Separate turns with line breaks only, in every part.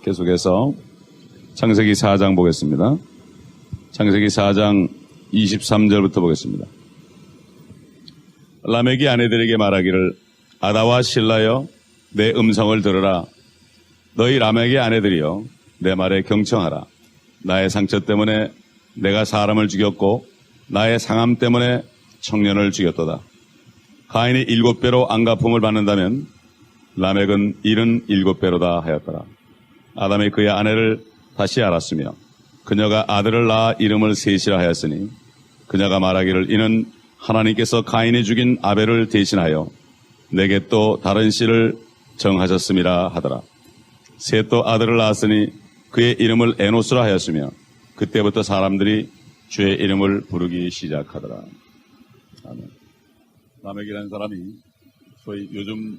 계속해서 창세기 4장 보겠습니다. 창세기 4장 23절부터 보겠습니다. 라멕이 아내들에게 말하기를 아다와 실라여 내 음성을 들으라. 너희 라멕의 아내들이여 내 말에 경청하라. 나의 상처 때문에 내가 사람을 죽였고 나의 상함 때문에 청년을 죽였도다. 가인이 7배로 안갚음을 받는다면 라멕은 77배로다 하였더라. 아담이 그의 아내를 다시 알았으며 그녀가 아들을 낳아 이름을 셋이라 하였으니 그녀가 말하기를 이는 하나님께서 가인이 죽인 아벨을 대신하여 내게 또 다른 씨를 정하셨음이라 하더라. 셋도 아들을 낳았으니 그의 이름을 에노스라 하였으며 그때부터 사람들이 주의 이름을 부르기 시작하더라. 아멘. 라멕이라는 사람이 소위 요즘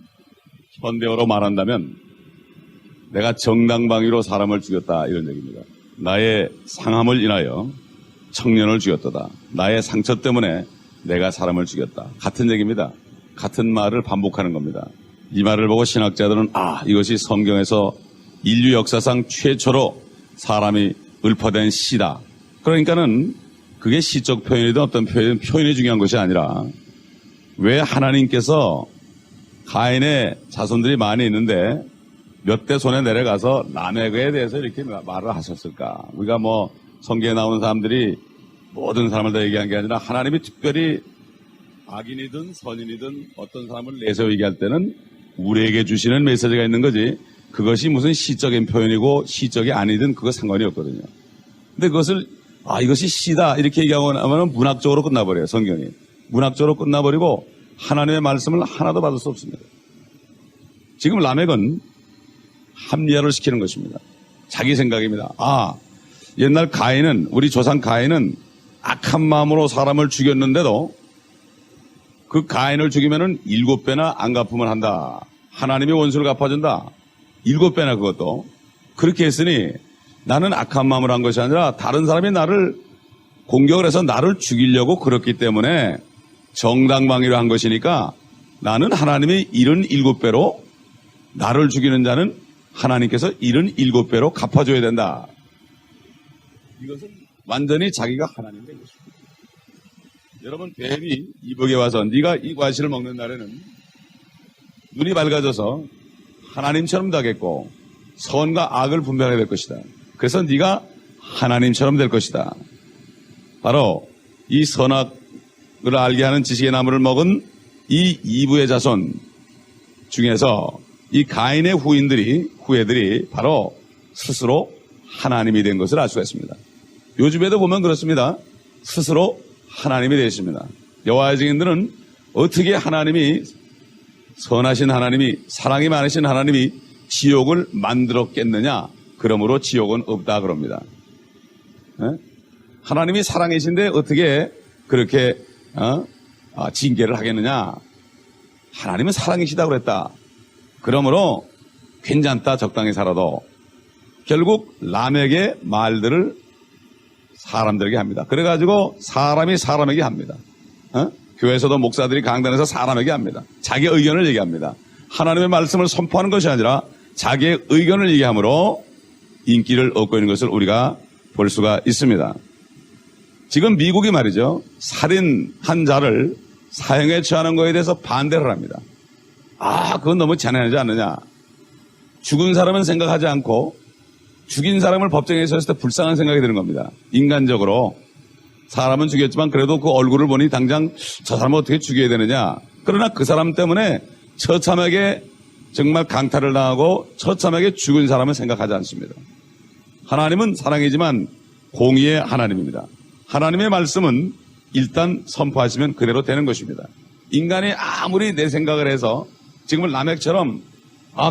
현대어로 말한다면 내가 정당방위로 사람을 죽였다 이런 얘기입니다. 나의 상함을 인하여 청년을 죽였도다. 나의 상처 때문에 내가 사람을 죽였다. 같은 얘기입니다. 같은 말을 반복하는 겁니다. 이 말을 보고 신학자들은 이것이 성경에서 인류 역사상 최초로 사람이 읊어댄 시다. 그러니까는 그게 시적 표현이든 어떤 표현이 중요한 것이 아니라 왜 하나님께서 가인의 자손들이 많이 있는데 몇 대 손에 내려가서 라멕에 대해서 이렇게 말을 하셨을까? 우리가 성경에 나오는 사람들이 모든 사람을 다 얘기한 게 아니라 하나님이 특별히 악인이든 선인이든 어떤 사람을 내세워 얘기할 때는 우리에게 주시는 메시지가 있는 거지 그것이 무슨 시적인 표현이고 시적이 아니든 그거 상관이 없거든요. 근데 그것을 이것이 시다 이렇게 얘기하고 나면 문학적으로 끝나버려요. 성경이. 문학적으로 끝나버리고 하나님의 말씀을 하나도 받을 수 없습니다. 지금 라멕은 합리화를 시키는 것입니다. 자기 생각입니다. 옛날 가인은 우리 조상 가인은 악한 마음으로 사람을 죽였는데도 그 가인을 죽이면은 7배나 안갚음을 한다. 하나님이 원수를 갚아준다. 7배나 그것도. 그렇게 했으니 나는 악한 마음으로 한 것이 아니라 다른 사람이 나를 공격을 해서 나를 죽이려고 그렇기 때문에 정당방위로 한 것이니까 나는 하나님이 77배로 나를 죽이는 자는 하나님께서 77배로 갚아줘야 된다. 이것은 완전히 자기가 하나님 된 것입니다. 여러분 뱀이 이북에 와서 네가 이 과실을 먹는 날에는 눈이 밝아져서 하나님처럼 되겠고 선과 악을 분별하게 될 것이다. 그래서 네가 하나님처럼 될 것이다. 바로 이 선악을 알게 하는 지식의 나무를 먹은 이 이브의 자손 중에서 이 가인의 후예들이 바로 스스로 하나님이 된 것을 알 수가 있습니다. 요즘에도 보면 그렇습니다. 스스로 하나님이 되십니다. 여호와의 증인들은 어떻게 하나님이 선하신 하나님이 사랑이 많으신 하나님이 지옥을 만들었겠느냐? 그러므로 지옥은 없다 그럽니다. 하나님이 사랑이신데 어떻게 그렇게 징계를 하겠느냐? 하나님은 사랑이시다고 그랬다. 그러므로 괜찮다 적당히 살아도 결국 라멕의 말들을 사람들에게 합니다. 그래가지고 사람이 사람에게 합니다. 교회에서도 목사들이 강단에서 사람에게 합니다. 자기 의견을 얘기합니다. 하나님의 말씀을 선포하는 것이 아니라 자기의 의견을 얘기함으로 인기를 얻고 있는 것을 우리가 볼 수가 있습니다. 지금 미국이 말이죠. 살인한 자를 사형에 처하는 것에 대해서 반대를 합니다. 그건 너무 잔인하지 않느냐. 죽은 사람은 생각하지 않고 죽인 사람을 법정에 섰을 때 불쌍한 생각이 드는 겁니다. 인간적으로 사람은 죽였지만 그래도 그 얼굴을 보니 당장 저 사람을 어떻게 죽여야 되느냐. 그러나 그 사람 때문에 처참하게 정말 강탈을 당하고 처참하게 죽은 사람은 생각하지 않습니다. 하나님은 사랑이지만 공의의 하나님입니다. 하나님의 말씀은 일단 선포하시면 그대로 되는 것입니다. 인간이 아무리 내 생각을 해서 지금은 라멕처럼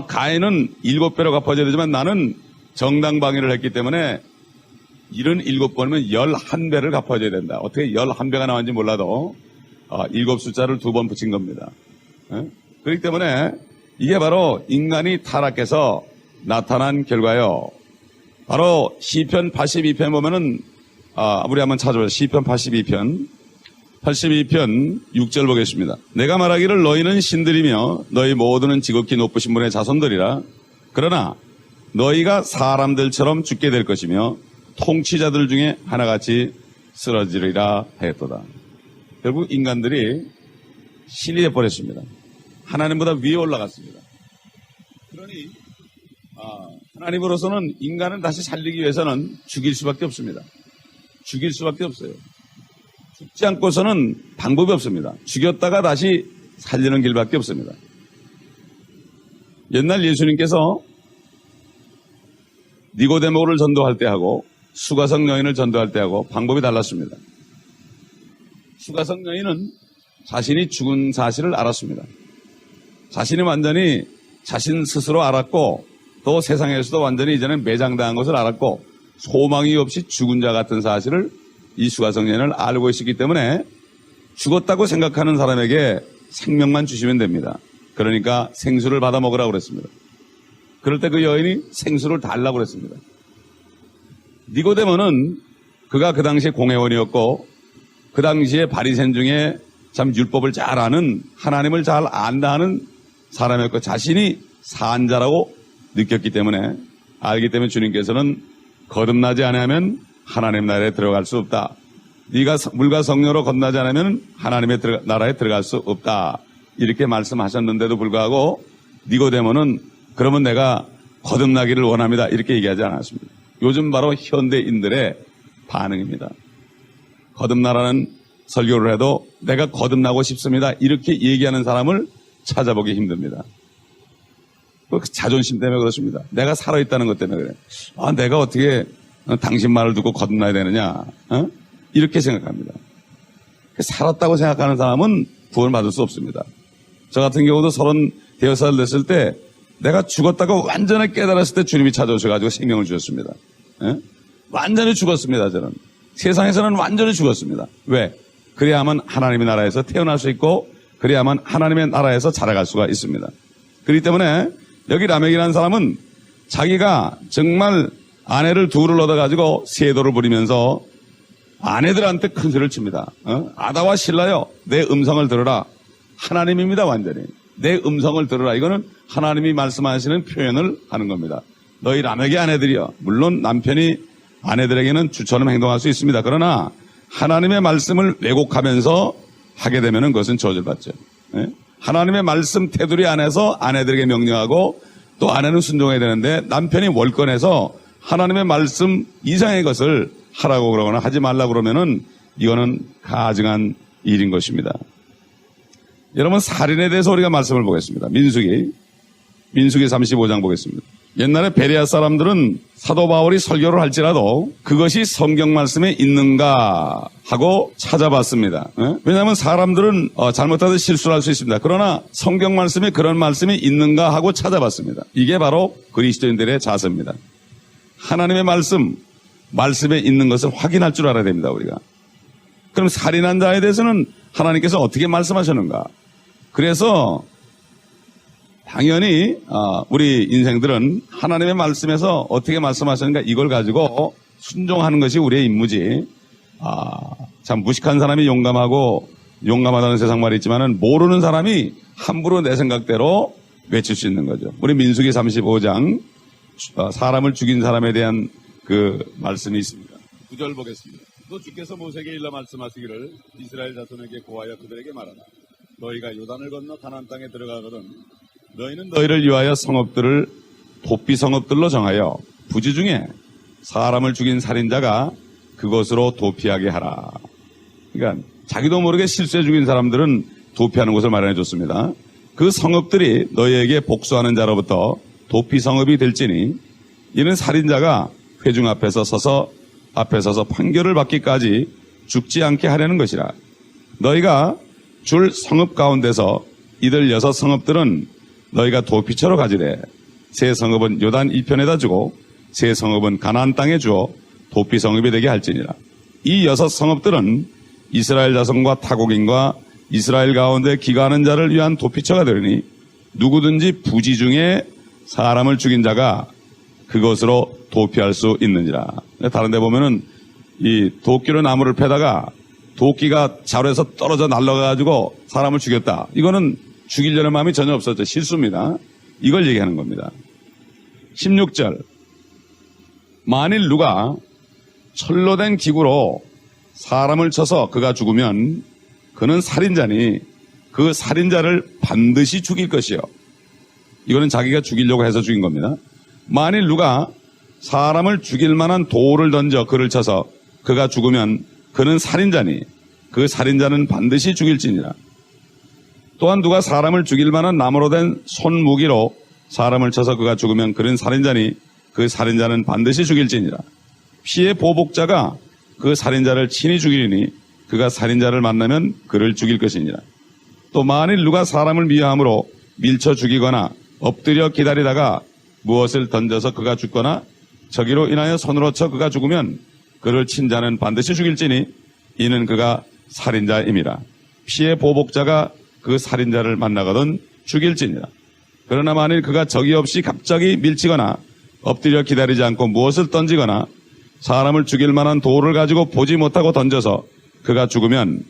가인은 7배로 갚아줘야 되지만 나는 정당방위를 했기 때문에 77번이면 11배를 갚아줘야 된다. 어떻게 11배가 나왔는지 몰라도 7 숫자를 2번 붙인 겁니다. 그렇기 때문에 이게 바로 인간이 타락해서 나타난 결과요. 바로 시편 82편 보면은 우리 한번 찾아보죠. 시편 82편 6절 보겠습니다. 내가 말하기를 너희는 신들이며 너희 모두는 지극히 높으신 분의 자손들이라. 그러나 너희가 사람들처럼 죽게 될 것이며 통치자들 중에 하나같이 쓰러지리라 하였도다. 결국 인간들이 신이 되어버렸습니다. 하나님보다 위에 올라갔습니다. 그러니 하나님으로서는 인간을 다시 살리기 위해서는 죽일 수밖에 없습니다. 죽일 수밖에 없어요. 죽지 않고서는 방법이 없습니다. 죽였다가 다시 살리는 길밖에 없습니다. 옛날 예수님께서 니고데모를 전도할 때 하고 수가성 여인을 전도할 때 하고 방법이 달랐습니다. 수가성 여인은 자신이 죽은 사실을 알았습니다. 자신이 완전히 자신 스스로 알았고 또 세상에서도 완전히 이제는 매장당한 것을 알았고 소망이 없이 죽은 자 같은 사실을 이 수가성 여인을 알고 있었기 때문에 죽었다고 생각하는 사람에게 생명만 주시면 됩니다. 그러니까 생수를 받아 먹으라고 그랬습니다. 그럴 때 그 여인이 생수를 달라고 그랬습니다. 니고데모는 그가 그 당시에 공회원이었고 그 당시에 바리새인 중에 참 율법을 잘 아는 하나님을 잘 안다 하는 사람이었고 자신이 산자라고 느꼈기 때문에 알기 때문에 주님께서는 거듭나지 않으면 하나님 나라에 들어갈 수 없다. 네가 물과 성령으로 거듭나지 않으면 하나님의 나라에 들어갈 수 없다. 이렇게 말씀하셨는데도 불구하고 니고데모는 그러면 내가 거듭나기를 원합니다. 이렇게 얘기하지 않았습니다. 요즘 바로 현대인들의 반응입니다. 거듭나라는 설교를 해도 내가 거듭나고 싶습니다. 이렇게 얘기하는 사람을 찾아보기 힘듭니다. 그 자존심 때문에 그렇습니다. 내가 살아있다는 것 때문에 그래. 내가 어떻게 당신 말을 듣고 거듭나야 되느냐. 이렇게 생각합니다. 살았다고 생각하는 사람은 구원받을 수 없습니다. 저 같은 경우도 36살 됐을 때 내가 죽었다고 완전히 깨달았을 때 주님이 찾아오셔가지고 생명을 주셨습니다. 완전히 죽었습니다. 저는 세상에서는 완전히 죽었습니다. 왜? 그래야만 하나님의 나라에서 태어날 수 있고 그래야만 하나님의 나라에서 자라갈 수가 있습니다. 그렇기 때문에 여기 라멕이라는 사람은 자기가 정말 아내를 둘을 얻어가지고 세도를 부리면서 아내들한테 큰 소리를 칩니다. 아다와 실라여 내 음성을 들어라. 하나님입니다. 완전히. 내 음성을 들어라. 이거는 하나님이 말씀하시는 표현을 하는 겁니다. 너희 라멕의 아내들이여. 물론 남편이 아내들에게는 주처럼 행동할 수 있습니다. 그러나 하나님의 말씀을 왜곡하면서 하게 되면 그것은 저주받죠. 하나님의 말씀 테두리 안에서 아내들에게 명령하고 또 아내는 순종해야 되는데 남편이 월권해서 하나님의 말씀 이상의 것을 하라고 그러거나 하지 말라고 그러면은 이거는 가증한 일인 것입니다. 여러분 살인에 대해서 우리가 말씀을 보겠습니다. 민수기 35장 보겠습니다. 옛날에 베레아 사람들은 사도 바울이 설교를 할지라도 그것이 성경 말씀에 있는가 하고 찾아봤습니다. 왜냐하면 사람들은 잘못하듯 실수를 할 수 있습니다. 그러나 성경 말씀에 그런 말씀이 있는가 하고 찾아봤습니다. 이게 바로 그리스도인들의 자세입니다. 하나님의 말씀에 있는 것을 확인할 줄 알아야 됩니다. 우리가. 그럼 살인한 자에 대해서는 하나님께서 어떻게 말씀하셨는가? 그래서 당연히 우리 인생들은 하나님의 말씀에서 어떻게 말씀하셨는가 이걸 가지고 순종하는 것이 우리의 임무지. 참 무식한 사람이 용감하다는 세상 말이 있지만은 모르는 사람이 함부로 내 생각대로 외칠 수 있는 거죠. 우리 민수기 35장 사람을 죽인 사람에 대한 그 말씀이 있습니다. 9절 보겠습니다. 또 주께서 모세에게 일러 말씀하시기를 이스라엘 자손에게 고하여 그들에게 말하라. 너희가 요단을 건너 가나안 땅에 들어가거든 너희는 너희를 위하여 성읍들을 도피 성읍들로 정하여 부지 중에 사람을 죽인 살인자가 그것으로 도피하게 하라. 그러니까 자기도 모르게 실수해 죽인 사람들은 도피하는 곳을 마련해 줬습니다. 그 성읍들이 너희에게 복수하는 자로부터 도피 성읍이 될지니 이는 살인자가 회중 앞에서 서서 판결을 받기까지 죽지 않게 하려는 것이라. 너희가 줄 성읍 가운데서 이들 6 성읍들은 너희가 도피처로 가지래. 세 성읍은 요단 이편에다 주고 세 성읍은 가나안 땅에 주어 도피 성읍이 되게 할지니라. 이 6 성읍들은 이스라엘 자손과 타국인과 이스라엘 가운데 기가하는 자를 위한 도피처가 되리니 누구든지 부지 중에 사람을 죽인 자가 그것으로 도피할 수 있느니라. 다른 데 보면은 이 도끼로 나무를 패다가 도끼가 자루에서 떨어져 날아가가지고 사람을 죽였다. 이거는 죽이려는 마음이 전혀 없었죠. 실수입니다. 이걸 얘기하는 겁니다. 16절. 만일 누가 철로 된 기구로 사람을 쳐서 그가 죽으면 그는 살인자니 그 살인자를 반드시 죽일 것이요. 이거는 자기가 죽이려고 해서 죽인 겁니다. 만일 누가 사람을 죽일 만한 돌을 던져 그를 쳐서 그가 죽으면 그는 살인자니 그 살인자는 반드시 죽일지니라. 또한 누가 사람을 죽일 만한 나무로 된 손무기로 사람을 쳐서 그가 죽으면 그는 살인자니 그 살인자는 반드시 죽일지니라. 피의 보복자가 그 살인자를 친히 죽이리니 그가 살인자를 만나면 그를 죽일 것이니라. 또 만일 누가 사람을 미워함으로 밀쳐 죽이거나 엎드려 기다리다가 무엇을 던져서 그가 죽거나 저기로 인하여 손으로 쳐 그가 죽으면 그를 친 자는 반드시 죽일지니 이는 그가 살인자임이라. 피의 보복자가 그 살인자를 만나거든 죽일지니라. 그러나 만일 그가 적이 없이 갑자기 밀치거나 엎드려 기다리지 않고 무엇을 던지거나 사람을 죽일 만한 돌을 가지고 보지 못하고 던져서 그가 죽으면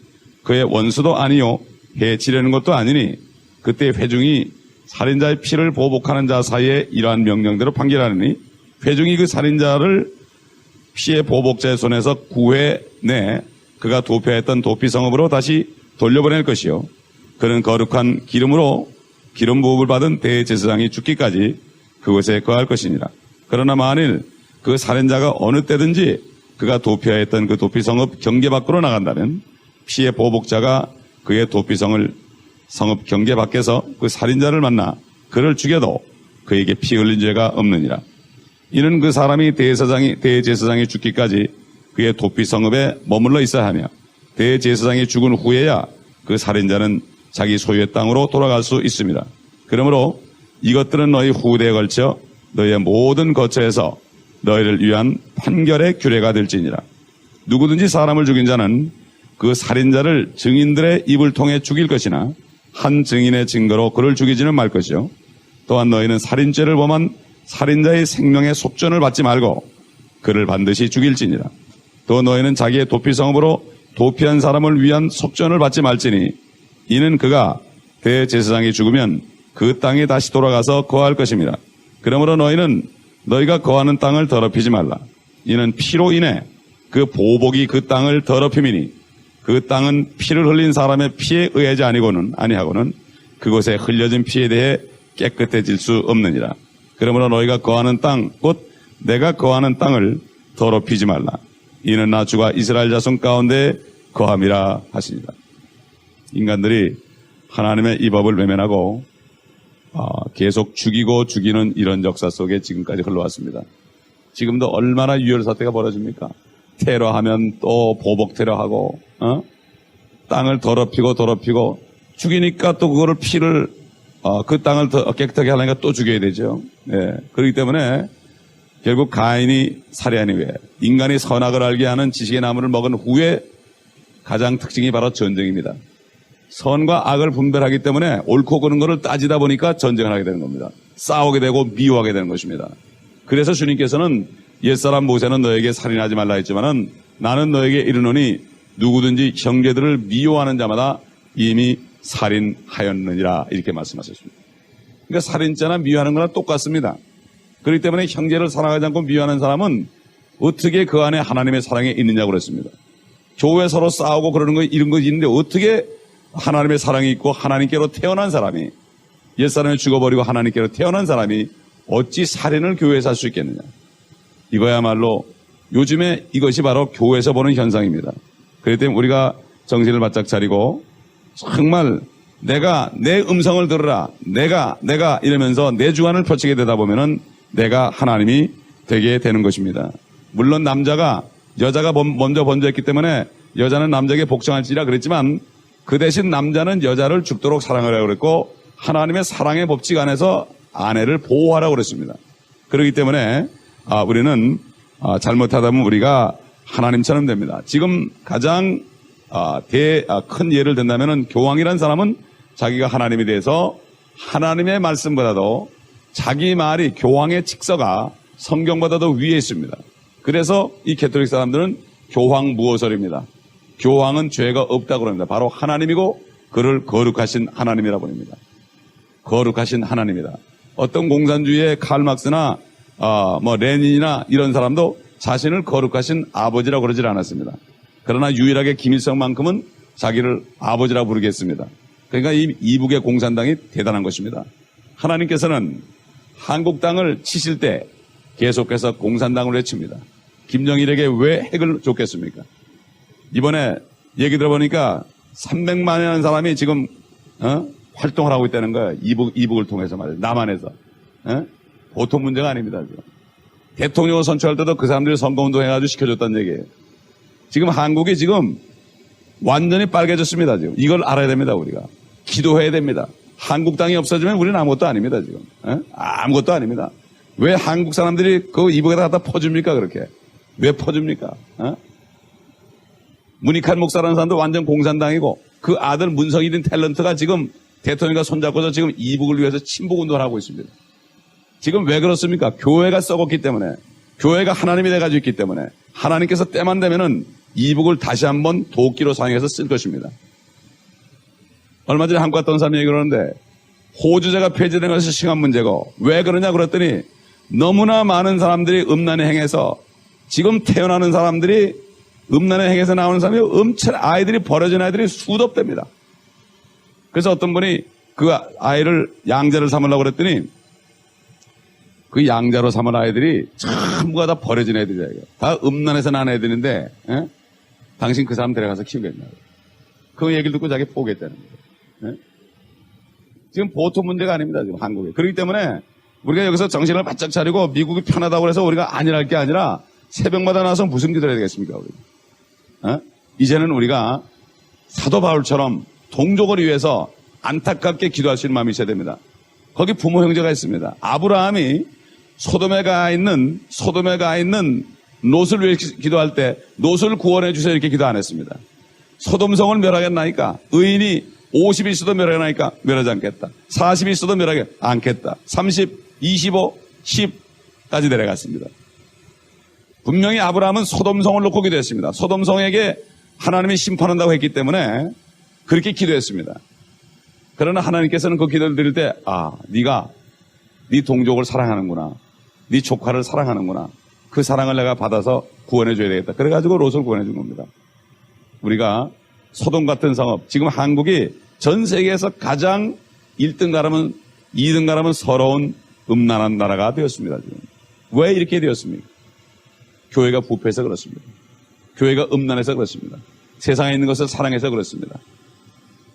그의 원수도 아니요 해치려는 것도 아니니 그때 회중이 살인자의 피를 보복하는 자 사이에 이러한 명령대로 판결하느니 회중이 그 살인자를 피의 보복자의 손에서 구해내 그가 도피했던 도피성읍으로 다시 돌려보낼 것이요. 그는 거룩한 기름으로 기름 부음을 받은 대제사장이 죽기까지 그곳에 거할 것이니라. 그러나 만일 그 살인자가 어느 때든지 그가 도피하였던 그 도피성읍 경계 밖으로 나간다면 피의 보복자가 그의 도피성을 성읍 경계 밖에서 그 살인자를 만나 그를 죽여도 그에게 피 흘린 죄가 없느니라. 이는 그 사람이 대제사장이 죽기까지 그의 도피성읍에 머물러 있어야 하며 대제사장이 죽은 후에야 그 살인자는 자기 소유의 땅으로 돌아갈 수 있습니다. 그러므로 이것들은 너희 후대에 걸쳐 너희의 모든 거처에서 너희를 위한 판결의 규례가 될지니라. 누구든지 사람을 죽인 자는 그 살인자를 증인들의 입을 통해 죽일 것이나 한 증인의 증거로 그를 죽이지는 말 것이요. 또한 너희는 살인죄를 범한 살인자의 생명의 속전을 받지 말고 그를 반드시 죽일지니라. 또 너희는 자기의 도피성읍으로 도피한 사람을 위한 속전을 받지 말지니 이는 그가 대제사장이 죽으면 그 땅에 다시 돌아가서 거할 것입니다. 그러므로 너희는 너희가 거하는 땅을 더럽히지 말라. 이는 피로 인해 그 보복이 그 땅을 더럽힘이니 그 땅은 피를 흘린 사람의 피에 의하지 아니하고는 그곳에 흘려진 피에 대해 깨끗해질 수 없느니라. 그러므로 너희가 거하는 땅 곧 내가 거하는 땅을 더럽히지 말라. 이는 나 주가 이스라엘 자손 가운데 거함이라 하시니라. 인간들이 하나님의 이 법을 외면하고 계속 죽이고 죽이는 이런 역사 속에 지금까지 흘러왔습니다. 지금도 얼마나 유혈 사태가 벌어집니까? 테러하면 또 보복 테러하고 땅을 더럽히고 죽이니까 또 그거를 피를 그 땅을 더 깨끗하게 하려니까 또 죽여야 되죠. 예. 그렇기 때문에 결국 가인이 살해한 이후에 인간이 선악을 알게 하는 지식의 나무를 먹은 후에 가장 특징이 바로 전쟁입니다. 선과 악을 분별하기 때문에 옳고 그른 것을 따지다 보니까 전쟁을 하게 되는 겁니다. 싸우게 되고 미워하게 되는 것입니다. 그래서 주님께서는 옛사람 모세는 너에게 살인하지 말라 했지만은 나는 너에게 이르노니 누구든지 형제들을 미워하는 자마다 이미 살인하였느니라 이렇게 말씀하셨습니다. 그러니까 살인죄나 미워하는 거나 똑같습니다. 그렇기 때문에 형제를 사랑하지 않고 미워하는 사람은 어떻게 그 안에 하나님의 사랑이 있느냐고 그랬습니다. 교회 서로 싸우고 그러는 거 이런 거 있는데 어떻게 하나님의 사랑이 있고 하나님께로 태어난 사람이 옛사람이 죽어버리고 하나님께로 태어난 사람이 어찌 살인을 교회에서 할 수 있겠느냐. 이거야말로 요즘에 이것이 바로 교회에서 보는 현상입니다. 그렇기 때문에 우리가 정신을 바짝 차리고 정말 내가 내 음성을 들으라 내가 이러면서 내 주관을 펼치게 되다 보면은 내가 하나님이 되게 되는 것입니다. 물론 남자가 여자가 먼저 번져했기 때문에 여자는 남자에게 복종할지라 그랬지만 그 대신 남자는 여자를 죽도록 사랑하라고 그랬고 하나님의 사랑의 법칙 안에서 아내를 보호하라고 그랬습니다. 그렇기 때문에 우리는 잘못하다 보면 우리가 하나님처럼 됩니다. 지금 가장 큰 예를 든다면 교황이라는 사람은 자기가 하나님에 대해서 하나님의 말씀보다도 자기 말이 교황의 직서가 성경보다도 위에 있습니다. 그래서 이 개톨릭 사람들은 교황 무호설입니다. 교황은 죄가 없다고 합니다. 바로 하나님이고 그를 거룩하신 하나님이라고 합니다. 거룩하신 하나님이다. 어떤 공산주의의 칼 막스나 뭐 레닌이나 이런 사람도 자신을 거룩하신 아버지라고 그러질 않았습니다. 그러나 유일하게 김일성만큼은 자기를 아버지라고 부르겠습니다. 그러니까 이 이북의 공산당이 대단한 것입니다. 하나님께서는 한국 땅을 치실 때 계속해서 공산당을 외칩니다. 김정일에게 왜 핵을 줬겠습니까? 이번에 얘기 들어보니까 300만이라는 사람이 지금 활동을 하고 있다는 거예요. 이북을 통해서 말이에요. 남한에서. 보통 문제가 아닙니다. 지금. 대통령을 선출할 때도 그 사람들이 선거운동 해가지고 시켜줬다는 얘기예요. 지금 한국이 지금 완전히 빨개졌습니다. 지금 이걸 알아야 됩니다. 우리가 기도해야 됩니다. 한국 땅이 없어지면 우리는 아무것도 아닙니다. 지금 아무것도 아닙니다. 왜 한국 사람들이 그 이북에다 갖다 퍼줍니까? 그렇게 왜 퍼줍니까? 문익환 목사라는 사람도 완전 공산당이고 그 아들 문성일인 탤런트가 지금 대통령과 손잡고서 지금 이북을 위해서 친북운동을 하고 있습니다. 지금 왜 그렇습니까? 교회가 썩었기 때문에, 교회가 하나님이 돼가지고 있기 때문에 하나님께서 때만 되면은 이북을 다시 한번 도끼로 사용해서 쓸 것입니다. 얼마 전에 한국 갔다 온 사람이 얘기를 하는데 호주제가 폐지된 것이 심한 문제고 왜 그러냐 그랬더니 너무나 많은 사람들이 음란에 행해서 지금 태어나는 사람들이 음란에 행해서 나오는 사람이 엄청 아이들이 버려진 아이들이 수도 없답니다. 그래서 어떤 분이 그 아이를 양자를 삼으려고 그랬더니 그 양자로 삼은 아이들이 전부가 다 버려진 애들이에요. 다 음란에서 난 애들인데 당신 그 사람 데려가서 키우겠냐고. 그 얘기를 듣고 자기 포기했다는 거예요. 지금 보통 문제가 아닙니다. 지금 한국에. 그렇기 때문에 우리가 여기서 정신을 바짝 차리고 미국이 편하다고 해서 우리가 안일할 게 아니라 새벽마다 나와서 무슨 기도를 해야 되겠습니까? 우리. 이제는 우리가 사도 바울처럼 동족을 위해서 안타깝게 기도할 수 있는 마음이 있어야 됩니다. 거기 부모 형제가 있습니다. 아브라함이 소돔에 가 있는 롯을 위해 기도할 때 롯을 구원해 주세요 이렇게 기도 안 했습니다. 소돔성을 멸하겠나이까? 의인이 50이 있어도 멸하겠나이까? 멸하지 않겠다. 40이 있어도 멸하지 않겠다. 30, 25, 10까지 내려갔습니다. 분명히 아브라함은 소돔성을 놓고 기도했습니다. 소돔성에게 하나님이 심판한다고 했기 때문에 그렇게 기도했습니다. 그러나 하나님께서는 그 기도를 드릴 때 네가 네 동족을 사랑하는구나. 네 조카를 사랑하는구나. 그 사랑을 내가 받아서 구원해 줘야 되겠다. 그래가지고 롯을 구원해 준 겁니다. 우리가 소돔 같은 상업, 지금 한국이 전 세계에서 가장 1등 가라면 2등 가라면 서러운 음란한 나라가 되었습니다. 지금. 왜 이렇게 되었습니까? 교회가 부패해서 그렇습니다. 교회가 음란해서 그렇습니다. 세상에 있는 것을 사랑해서 그렇습니다.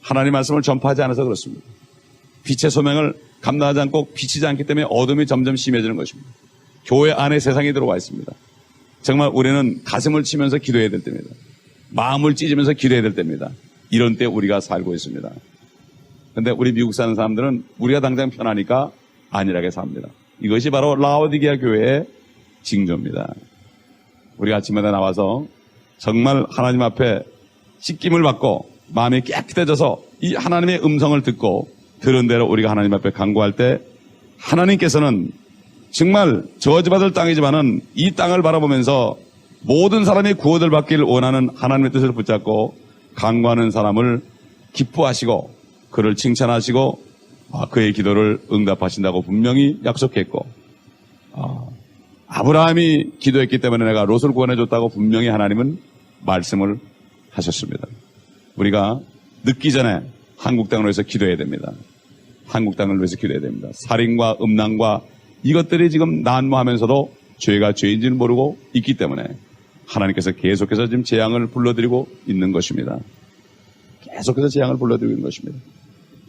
하나님 말씀을 전파하지 않아서 그렇습니다. 빛의 소명을 감당하지 않고 비치지 않기 때문에 어둠이 점점 심해지는 것입니다. 교회 안에 세상이 들어와 있습니다. 정말 우리는 가슴을 치면서 기도해야 될 때입니다. 마음을 찢으면서 기도해야 될 때입니다. 이런 때 우리가 살고 있습니다. 그런데 우리 미국 사는 사람들은 우리가 당장 편하니까 안일하게 삽니다. 이것이 바로 라오디게아 교회의 징조입니다. 우리가 아침마다 나와서 정말 하나님 앞에 씻김을 받고 마음이 깨끗해져서 이 하나님의 음성을 듣고 들은 대로 우리가 하나님 앞에 간구할 때 하나님께서는 정말 저주받을 땅이지만은 이 땅을 바라보면서 모든 사람이 구원을 받기를 원하는 하나님의 뜻을 붙잡고 간구하는 사람을 기뻐하시고 그를 칭찬하시고 그의 기도를 응답하신다고 분명히 약속했고 아브라함이 기도했기 때문에 내가 롯을 구원해줬다고 분명히 하나님은 말씀을 하셨습니다. 우리가 늦기 전에 한국 땅을 위해서 기도해야 됩니다. 한국 땅을 위해서 기도해야 됩니다. 살인과 음란과 이것들이 지금 난무하면서도 죄가 죄인지는 모르고 있기 때문에 하나님께서 계속해서 지금 재앙을 불러들이고 있는 것입니다. 계속해서 재앙을 불러들이고 있는 것입니다.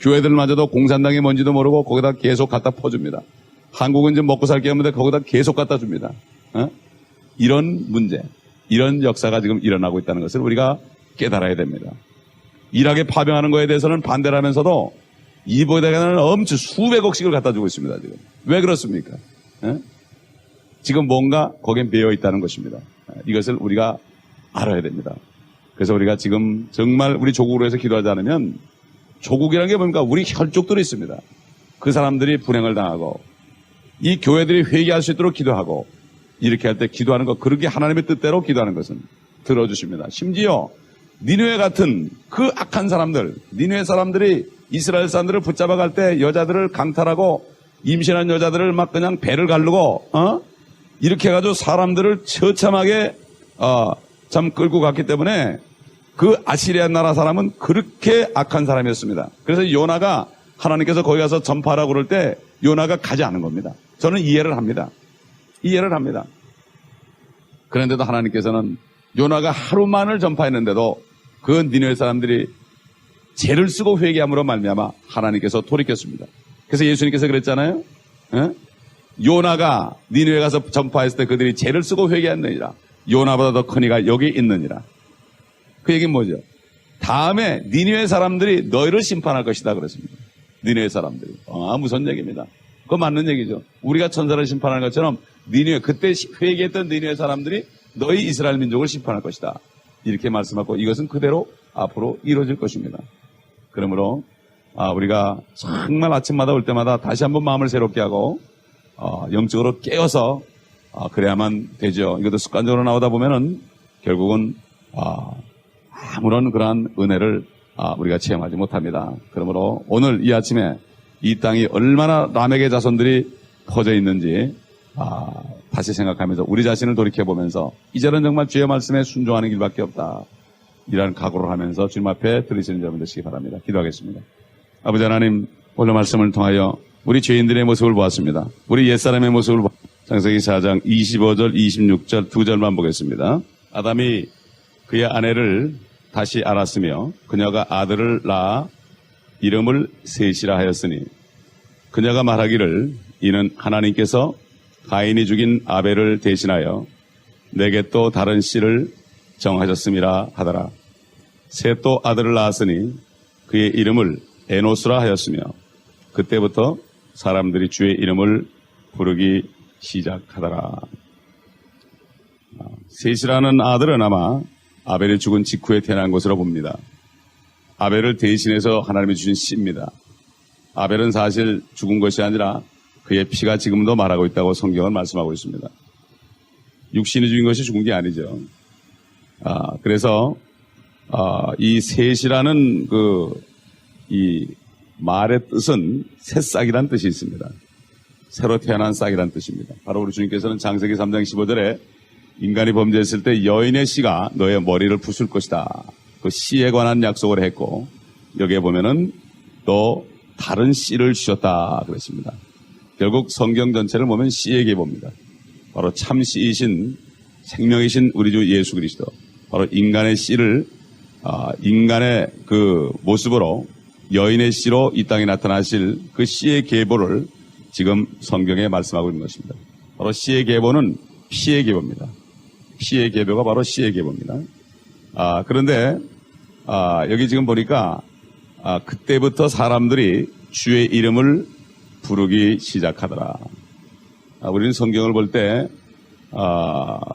교회들마저도 공산당이 뭔지도 모르고 거기다 계속 갖다 퍼줍니다. 한국은 지금 먹고 살게 하는데 거기다 계속 갖다 줍니다. 이런 문제, 이런 역사가 지금 일어나고 있다는 것을 우리가 깨달아야 됩니다. 일하게 파병하는 거에 대해서는 반대를 하면서도 이보다는 엄청 수백억씩을 갖다 주고 있습니다. 지금 왜 그렇습니까? 지금 뭔가 거기에 매여 있다는 것입니다. 이것을 우리가 알아야 됩니다. 그래서 우리가 지금 정말 우리 조국으로 해서 기도하지 않으면 조국이라는 게 뭡니까? 우리 혈족들이 있습니다. 그 사람들이 불행을 당하고 이 교회들이 회개할 수 있도록 기도하고 이렇게 할 때 기도하는 것, 그렇게 하나님의 뜻대로 기도하는 것은 들어주십니다. 심지어 니느웨 같은 그 악한 사람들, 니느웨 사람들이 이스라엘 사람들을 붙잡아갈 때 여자들을 강탈하고 임신한 여자들을 막 그냥 배를 가르고 이렇게 해가지고 사람들을 처참하게 참 끌고 갔기 때문에 그 아시리아 나라 사람은 그렇게 악한 사람이었습니다. 그래서 요나가 하나님께서 거기 가서 전파하라고 그럴 때 요나가 가지 않은 겁니다. 저는 이해를 합니다. 그런데도 하나님께서는 요나가 하루만을 전파했는데도 그 니느웨 사람들이 죄를 쓰고 회개함으로 말미암아 하나님께서 돌이켰습니다. 그래서 예수님께서 그랬잖아요. 요나가 니느웨 가서 전파했을 때 그들이 죄를 쓰고 회개했느니라. 요나보다 더 큰 이가 여기 있느니라. 그 얘기는 뭐죠? 다음에 니느웨 사람들이 너희를 심판할 것이다 그랬습니다. 니느웨 사람들이. 무슨 얘기입니다. 그거 맞는 얘기죠. 우리가 천사를 심판하는 것처럼 니느웨, 그때 회개했던 니느웨 사람들이 너희 이스라엘 민족을 심판할 것이다. 이렇게 말씀하고 이것은 그대로 앞으로 이루어질 것입니다. 그러므로 우리가 정말 아침마다 올 때마다 다시 한번 마음을 새롭게 하고 영적으로 깨어서 그래야만 되죠. 이것도 습관적으로 나오다 보면은 결국은 아무런 그러한 은혜를 우리가 체험하지 못합니다. 그러므로 오늘 이 아침에 이 땅이 얼마나 람에게 자손들이 퍼져 있는지 다시 생각하면서 우리 자신을 돌이켜보면서 이제는 정말 주의 말씀에 순종하는 길밖에 없다. 이런 각오를 하면서 주님 앞에 들으시는 여러분 되시기 바랍니다. 기도하겠습니다. 아버지 하나님, 오늘 말씀을 통하여 우리 죄인들의 모습을 보았습니다. 우리 옛사람의 모습을 창세기 4장 25절, 26절 두 절만 보겠습니다. 아담이 그의 아내를 다시 알았으며 그녀가 아들을 낳아 이름을 셋이라 하였으니 그녀가 말하기를 이는 하나님께서 가인이 죽인 아벨을 대신하여 내게 또 다른 씨를 정하셨음이라 하더라. 셋 또 아들을 낳았으니 그의 이름을 에노스라 하였으며 그때부터 사람들이 주의 이름을 부르기 시작하더라. 셋이라는 아들은 아마 아벨이 죽은 직후에 태어난 것으로 봅니다. 아벨을 대신해서 하나님이 주신 씨입니다. 아벨은 사실 죽은 것이 아니라 그의 피가 지금도 말하고 있다고 성경은 말씀하고 있습니다. 육신이 죽인 것이 죽은 게 아니죠. 그래서 이 셋이라는 이 말의 뜻은 새싹이란 뜻이 있습니다. 새로 태어난 싹이란 뜻입니다. 바로 우리 주님께서는 창세기 3장 15절에 인간이 범죄했을 때 여인의 씨가 너의 머리를 부술 것이다. 그 씨에 관한 약속을 했고 여기에 보면은 또 다른 씨를 주셨다 그랬습니다. 결국 성경 전체를 보면 씨의 계보입니다. 바로 참 씨이신 생명이신 우리 주 예수 그리스도, 바로 인간의 씨를 인간의 그 모습으로 여인의 씨로 이 땅에 나타나실 그 씨의 계보를 지금 성경에 말씀하고 있는 것입니다. 바로 씨의 계보는 피의 계보입니다. 피의 계보가 바로 씨의 계보입니다. 그런데 여기 지금 보니까 그때부터 사람들이 주의 이름을 부르기 시작하더라. 우리는 성경을 볼 때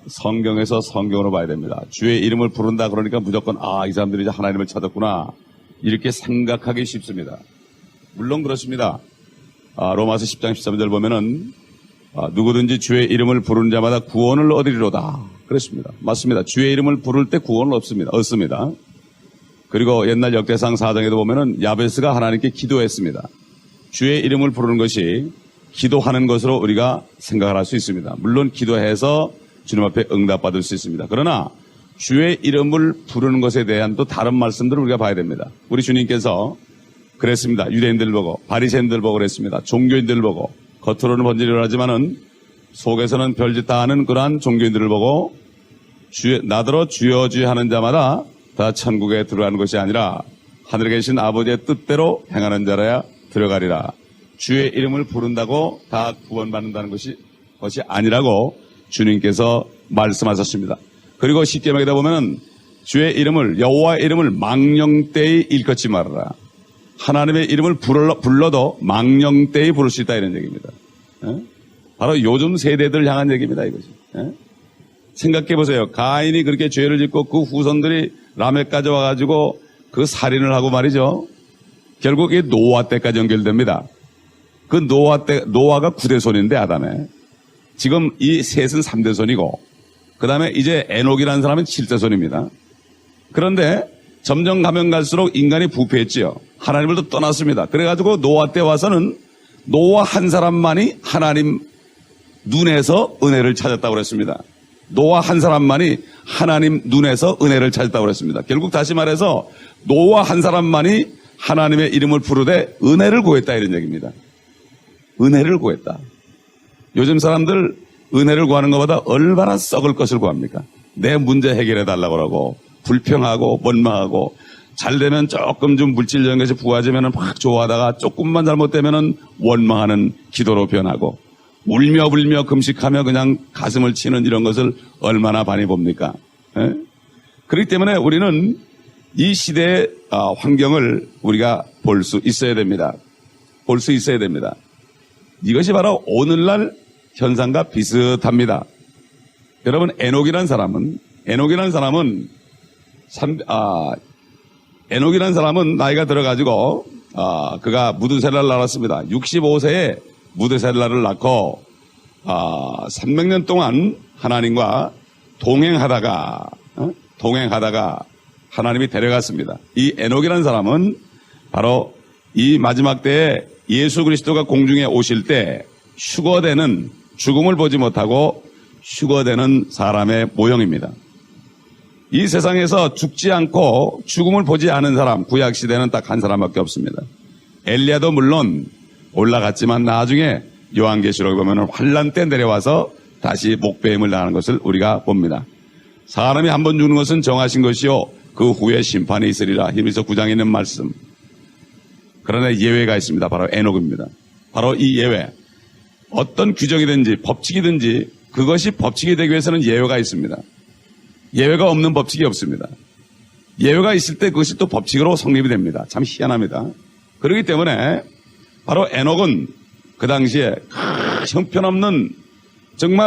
성경에서 성경으로 봐야 됩니다. 주의 이름을 부른다 그러니까 무조건 이 사람들이 이제 하나님을 찾았구나 이렇게 생각하기 쉽습니다. 물론 그렇습니다. 로마서 10장 13절 보면은 누구든지 주의 이름을 부르는 자마다 구원을 얻으리로다 그랬습니다. 맞습니다. 주의 이름을 부를 때 구원을 얻습니다. 그리고 옛날 역대상 4장에도 보면은 야베스가 하나님께 기도했습니다. 주의 이름을 부르는 것이 기도하는 것으로 우리가 생각을 할 수 있습니다. 물론 기도해서 주님 앞에 응답받을 수 있습니다. 그러나 주의 이름을 부르는 것에 대한 또 다른 말씀들을 우리가 봐야 됩니다. 우리 주님께서 그랬습니다. 유대인들을 보고 바리새인들을 보고 그랬습니다. 종교인들을 보고 겉으로는 번지르르 하지만은 속에서는 별짓 다 하는 그러한 종교인들을 보고 나더러 주여 주여 하는 자마다 다 천국에 들어가는 것이 아니라 하늘에 계신 아버지의 뜻대로 행하는 자라야 들어가리라. 주의 이름을 부른다고 다 구원받는다는 것이 아니라고 주님께서 말씀하셨습니다. 그리고 십계명에다 보면은 주의 이름을, 여호와의 이름을 망령되이 일컫지 말아라. 하나님의 이름을 불러도 망령되이 부를 수 있다 이런 얘기입니다. 바로 요즘 세대들 향한 얘기입니다 이것이. 생각해 보세요. 가인이 그렇게 죄를 짓고 그 후손들이 라멕까지 와가지고 그 살인을 하고 말이죠. 결국 이 노아 때까지 연결됩니다. 그 노아가 9대손인데 아담의. 지금 이 셋은 3대손이고 그 다음에 이제 에녹이라는 사람은 7대손입니다. 그런데 점점 가면 갈수록 인간이 부패했지요. 하나님을 또 떠났습니다. 그래가지고 노아 때 와서는 노아 한 사람만이 하나님 눈에서 은혜를 찾았다고 그랬습니다. 노아 한 사람만이 하나님 눈에서 은혜를 찾았다고 그랬습니다. 결국 다시 말해서 노아 한 사람만이 하나님의 이름을 부르되 은혜를 구했다 이런 얘기입니다. 은혜를 구했다. 요즘 사람들 은혜를 구하는 것보다 얼마나 썩을 것을 구합니까? 내 문제 해결해 달라고 하고 불평하고 원망하고 잘 되면 조금 좀 물질적인 것이 부어지면 막 좋아하다가 조금만 잘못되면 원망하는 기도로 변하고 울며 불며 금식하며 그냥 가슴을 치는 이런 것을 얼마나 많이 봅니까? 에? 그렇기 때문에 우리는 이 시대의 환경을 우리가 볼 수 있어야 됩니다. 볼 수 있어야 됩니다. 이것이 바로 오늘날 현상과 비슷합니다. 여러분 에녹이라는 사람은 나이가 들어가지고 그가 무드셀라를 낳았습니다. 65세에 무드셀라를 낳고 300년 동안 하나님과 동행하다가 하나님이 데려갔습니다. 이 에녹이라는 사람은 바로 이 마지막 때에 예수 그리스도가 공중에 오실 때 죽음을 보지 못하고 휴거되는 사람의 모형입니다. 이 세상에서 죽지 않고 죽음을 보지 않은 사람, 구약 시대는 딱 한 사람밖에 없습니다. 엘리야도 물론 올라갔지만 나중에 요한계시록에 보면 환란 때 내려와서 다시 목배임을 당하는 것을 우리가 봅니다. 사람이 한 번 죽는 것은 정하신 것이요 그 후에 심판이 있으리라. 히브리서 9장에 있는 말씀. 그러나 예외가 있습니다. 바로 에녹입니다. 바로 이 예외. 어떤 규정이든지 법칙이든지 그것이 법칙이 되기 위해서는 예외가 있습니다. 예외가 없는 법칙이 없습니다. 예외가 있을 때 그것이 또 법칙으로 성립이 됩니다. 참 희한합니다. 그렇기 때문에 바로 에녹은 그 당시에 형편없는 정말